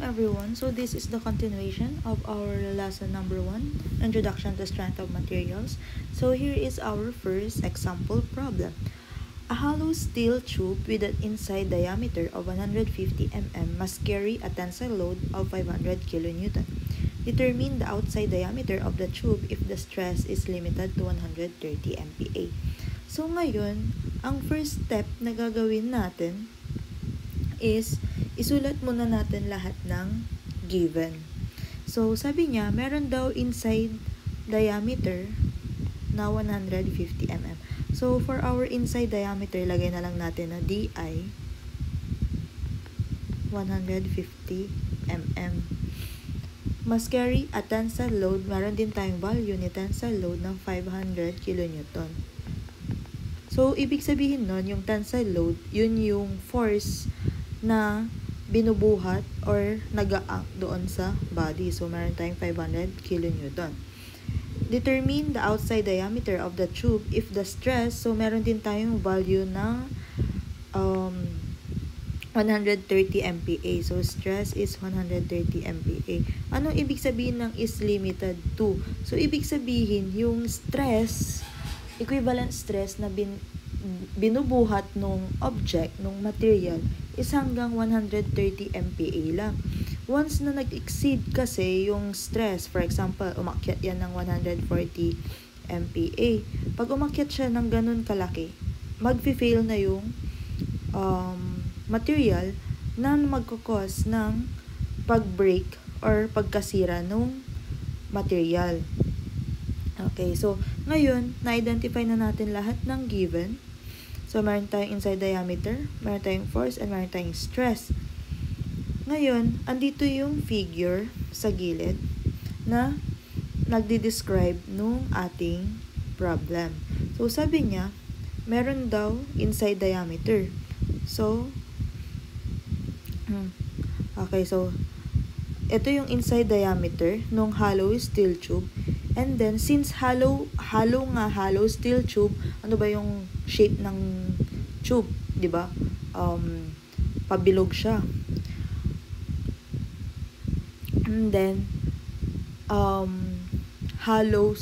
everyone. So this is the continuation of our lesson number 1, Introduction to Strength of Materials. So here is our first example problem. A hollow steel tube with an inside diameter of 150 mm must carry a tensile load of 500 kN. Determine the outside diameter of the tube if the stress is limited to 130 MPa. So ngayon, ang first step na gagawin natin is isulat muna natin lahat ng given. So, sabi niya, meron daw inside diameter na 150 mm. So, for our inside diameter, lagay na lang natin na DI 150 mm. Must carry a tensile load. Meron din tayong value ni tensile load ng 500 kN. So, ibig sabihin nun, yung tensile load, yun yung force na binubuhat or nag-act doon sa body. So, meron tayong 500 kN. Determine the outside diameter of the tube if the stress, so meron din tayong value na 130 MPa. So, stress is 130 MPa. Anong ibig sabihin ng is limited to? So, ibig sabihin, yung stress, equivalent stress na binubuhat nung object, nung material, is hanggang 130 MPa lang. Once na nag-exceed kasi yung stress, for example, umakyat yan ng 140 MPa. Pag umakyat siya ng ganun kalaki, mag-fail na yung material na magkakos ng pag-break or pagkasira nung material. Okay, so ngayon, na-identify na natin lahat ng given. So, meron tayong inside diameter, meron tayong force, and meron tayong stress. Ngayon, andito yung figure sa gilid na nagdi-describe nung ating problem. So, sabi niya, meron daw inside diameter. So, okay, so, ito yung inside diameter nung hollow steel tube. And then, since hollow steel tube, ano ba yung shape ng tube, di ba? Pabilog siya. And then, hollow,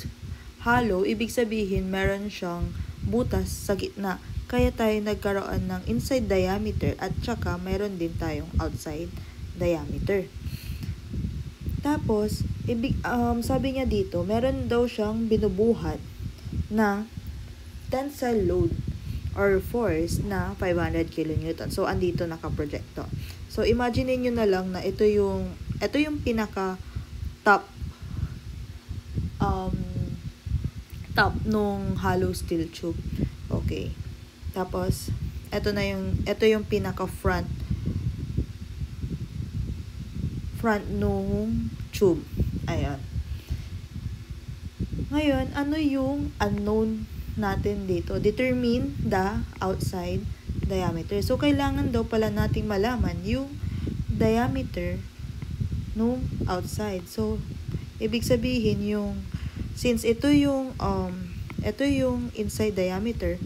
ibig sabihin, meron siyang butas sa gitna. Kaya tayo nagkaroon ng inside diameter at saka meron din tayong outside diameter. Tapos, sabi niya dito, meron daw siyang binubuhat na tensile load or force na 500 kN. So, andito naka-project to. So, imagine niyo na lang na ito yung pinaka top nung hollow steel tube. Okay. Tapos, ito yung pinaka front nung tube. Ayan. Ngayon, ano yung unknown natin dito? Determine the outside diameter. So, kailangan daw pala nating malaman yung diameter nung outside. So, ibig sabihin since ito yung inside diameter,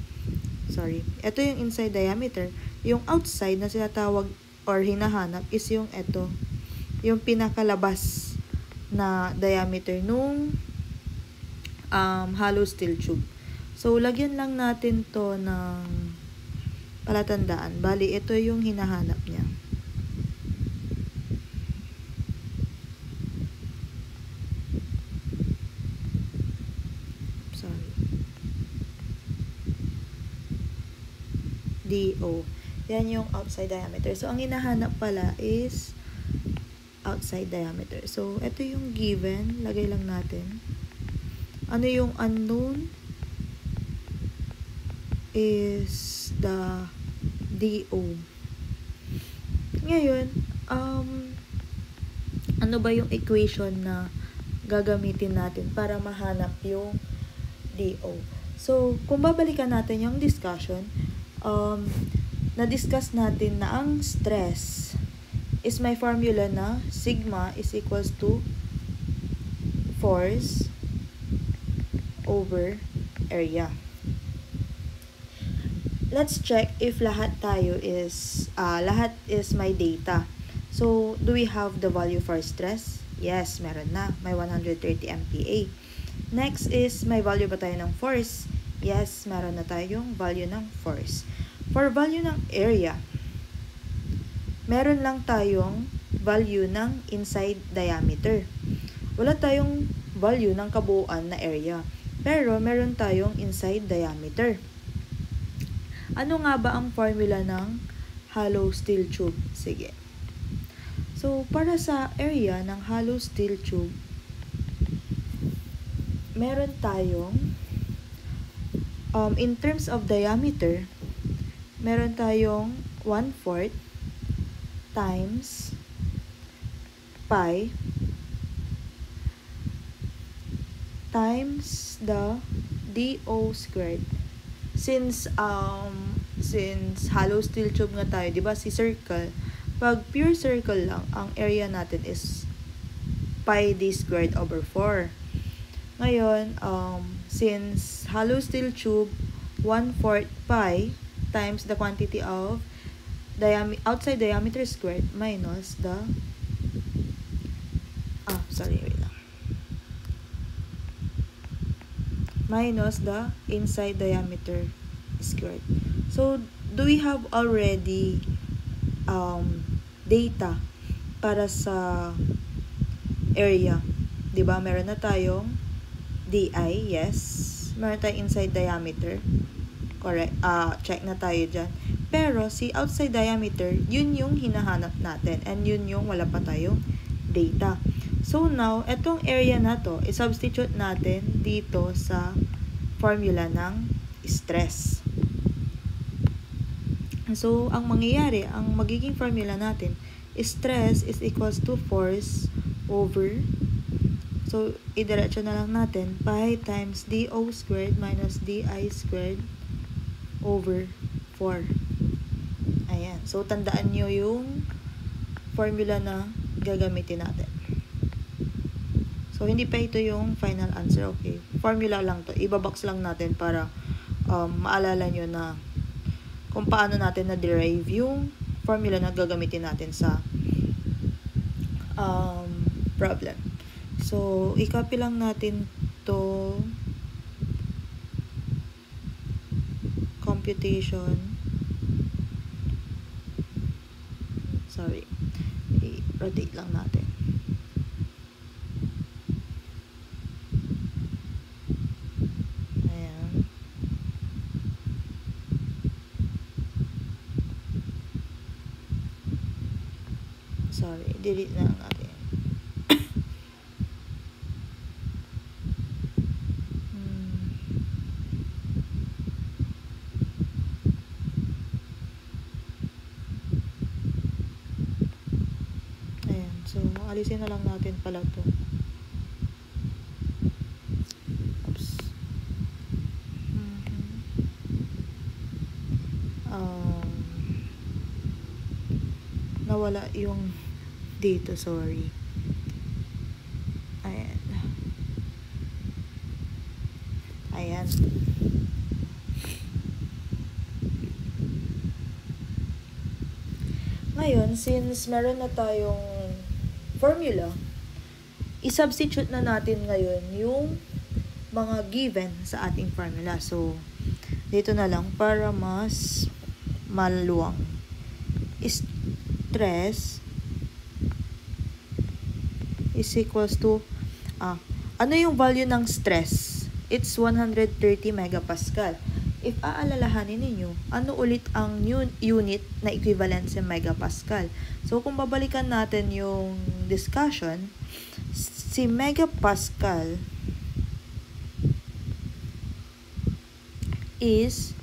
ito yung inside diameter, yung outside na sinatawag or hinahanap is yung ito, yung pinakalabas na diameter nung hollow steel tube. So, lagyan lang natin to ng palatandaan. Bali, ito yung hinahanap niya. Sorry. DO. Yan yung outside diameter. So, ang hinahanap pala is outside diameter. So, ito yung given. Lagay lang natin. Ano yung unknown? Is the DO. Ngayon, ano ba yung equation na gagamitin natin para mahanap yung DO? So, kung babalikan natin yung discussion, na-discuss natin na ang stress is may formula na sigma is equals to force over area. Let's check if lahat is may data. So, do we have the value for stress? Yes, meron na. May 130 MPa. Next is, may value ba tayo ng force? Yes, meron na tayong value ng force. For value ng area, meron lang tayong value ng inside diameter. Wala tayong value ng kabuuan na area. Pero, meron tayong inside diameter. Ano nga ba ang formula ng hollow steel tube? Sige. So, para sa area ng hollow steel tube, meron tayong, in terms of diameter, meron tayong 1/4 times pi times the DO squared. Since hollow steel tube nga tayo, di ba, si circle, pag pure circle lang, ang area natin is pi d squared over 4. Ngayon, since hollow steel tube, 1/4 pi times the quantity of outside diameter squared minus the minus the inside diameter squared. So, do we have already data para sa area? Diba? Meron na tayong DI, yes. Meron tayong inside diameter. Correct. Check na tayo dyan. Pero, si outside diameter, yun yung hinahanap natin. And yun yung wala pa tayong data. So, now, etong area na to, i-substitute natin dito sa formula ng stress. So, ang mangyayari, ang magiging formula natin, stress is equals to force over, so, idiretso na lang natin, pi times DO squared minus DI squared over 4. Ayan. So, tandaan nyo yung formula na gagamitin natin. So, hindi pa ito yung final answer. Okay. Formula lang to. Ibabox lang natin para maalala nyo na kung paano natin na-derive yung formula na gagamitin natin sa problem. So, i-copy lang natin to computation. Sorry. I-rotate lang natin. Sorry, delete na lang natin. Ayan, so alisin na lang natin pala to. Oops. Nawala yung dito, sorry. Ayan. Ayan. Ngayon, since meron na tayong formula, i-substitute na natin ngayon yung mga given sa ating formula. So, dito na lang para mas maluwang. Stress is equals to ano yung value ng stress? It's 130 megapascal. If aalalahanin ninyo, ano ulit ang unit na equivalent sa megapascal? So, kung babalikan natin yung discussion, si megapascal is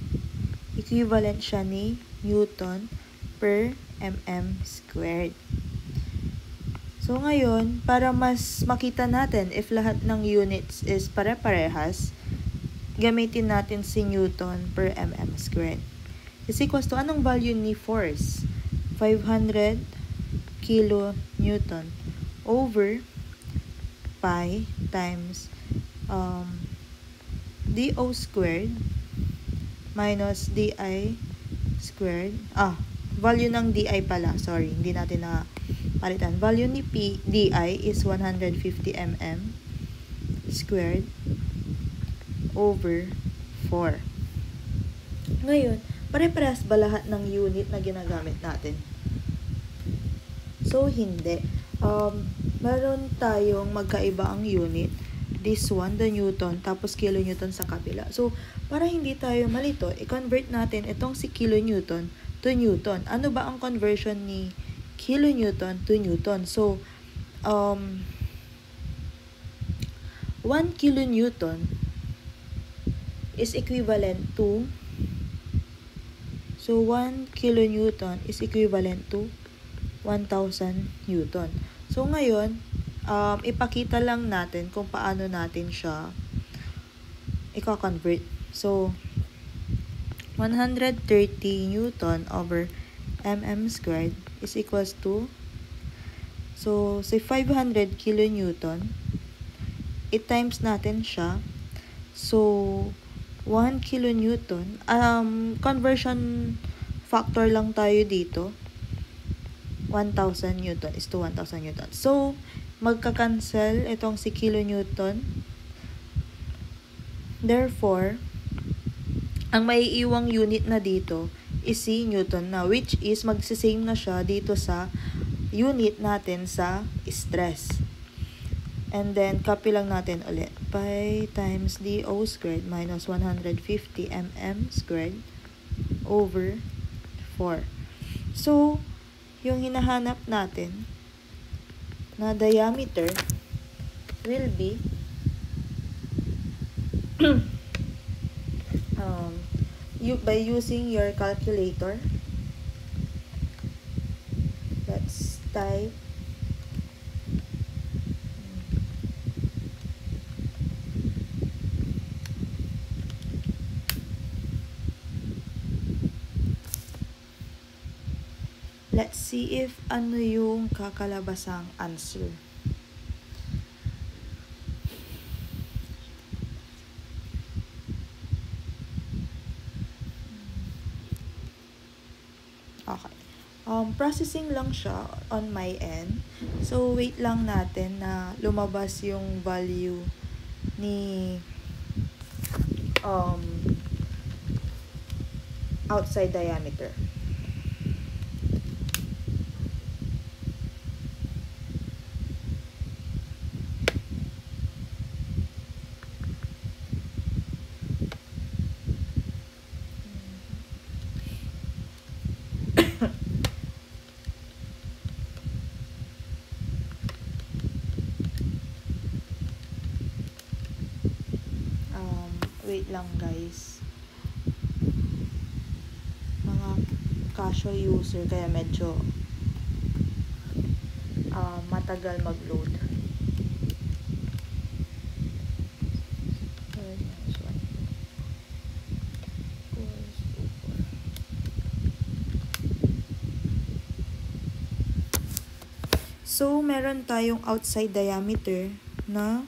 equivalent siya ni Newton per mm squared. So, ngayon, para mas makita natin if lahat ng units is pare-parehas, gamitin natin si Newton per mm squared. Is equals to, anong value ni force? 500 kilonewton over pi times DO squared minus DI squared. value ng DI pala, sorry, hindi natin na palitan. Value ni DI is 150 mm squared over 4. Ngayon, pare-parehas ba lahat ng unit na ginagamit natin? So, hindi. Meron tayong magkaiba ang unit. This one, the Newton, tapos kilonewton sa kabila. So, para hindi tayo malito, i-convert natin itong si kilonewton to Newton. Ano ba ang conversion ni kilonewton to Newton? So, 1 kilonewton is equivalent to 1 kilonewton is equivalent to 1,000 Newton. So, ngayon, ipakita lang natin kung paano natin siya i-convert. So, 130 Newton over mm squared is equals to, so, say 500 kilonewton, i-times natin siya. So, 1 kilonewton, conversion factor lang tayo dito. 1,000 Newton is to 1,000 Newton. So, magka-cancel itong si kilonewton. Therefore, ang maiiwang unit na dito is si Newton na, which is magsisame na siya dito sa unit natin sa stress. And then, copy lang natin ulit. Pi times dO squared minus 150 mm squared over 4. So, yung hinahanap natin na diameter will be by using your calculator. Let's type let's see if ano yung kakalabasang answer. Okay. Processing lang siya on my end. So, wait lang natin na lumabas yung value ni outside diameter. Wait lang guys. Mga casual user kaya medyo matagal mag-load. So, meron tayong outside diameter na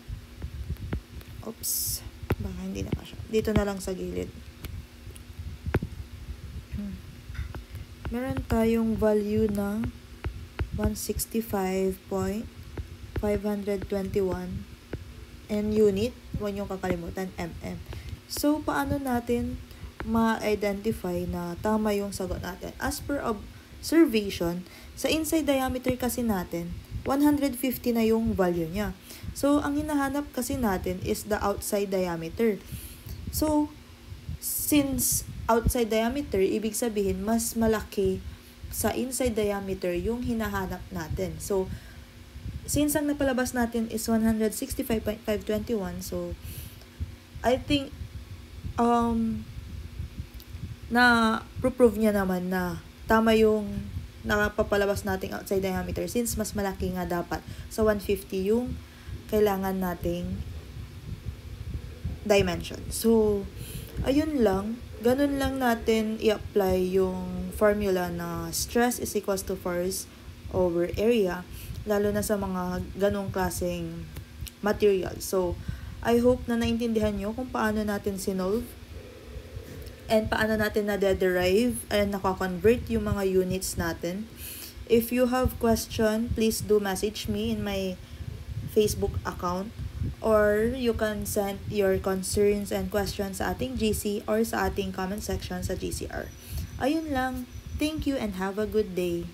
baka hindi na kasya. Dito na lang sa gilid. Meron tayong value na 165.521 and unit, huwag niyong kakalimutan, mm. So, paano natin ma-identify na tama yung sagot natin? As per observation, sa inside diameter kasi natin, 150 na yung value niya. So, ang hinahanap kasi natin is the outside diameter. So, since outside diameter, ibig sabihin, mas malaki sa inside diameter yung hinahanap natin. So, since ang napalabas natin is 165.521, so, I think, na-prove niya naman na tama yung nakapapalabas nating outside diameter since mas malaki nga dapat sa 150 yung kailangan nating dimension. So, ayun lang. Ganun lang natin i-apply yung formula na stress is equals to force over area, lalo na sa mga ganong klaseng material. So, I hope na naintindihan nyo kung paano natin sinolve and paano natin na-derive and nakakonvert yung mga units natin. If you have question, please do message me in my Facebook account, or you can send your concerns and questions sa ating GC or sa ating comment section sa GCR. Ayun lang. Thank you and have a good day.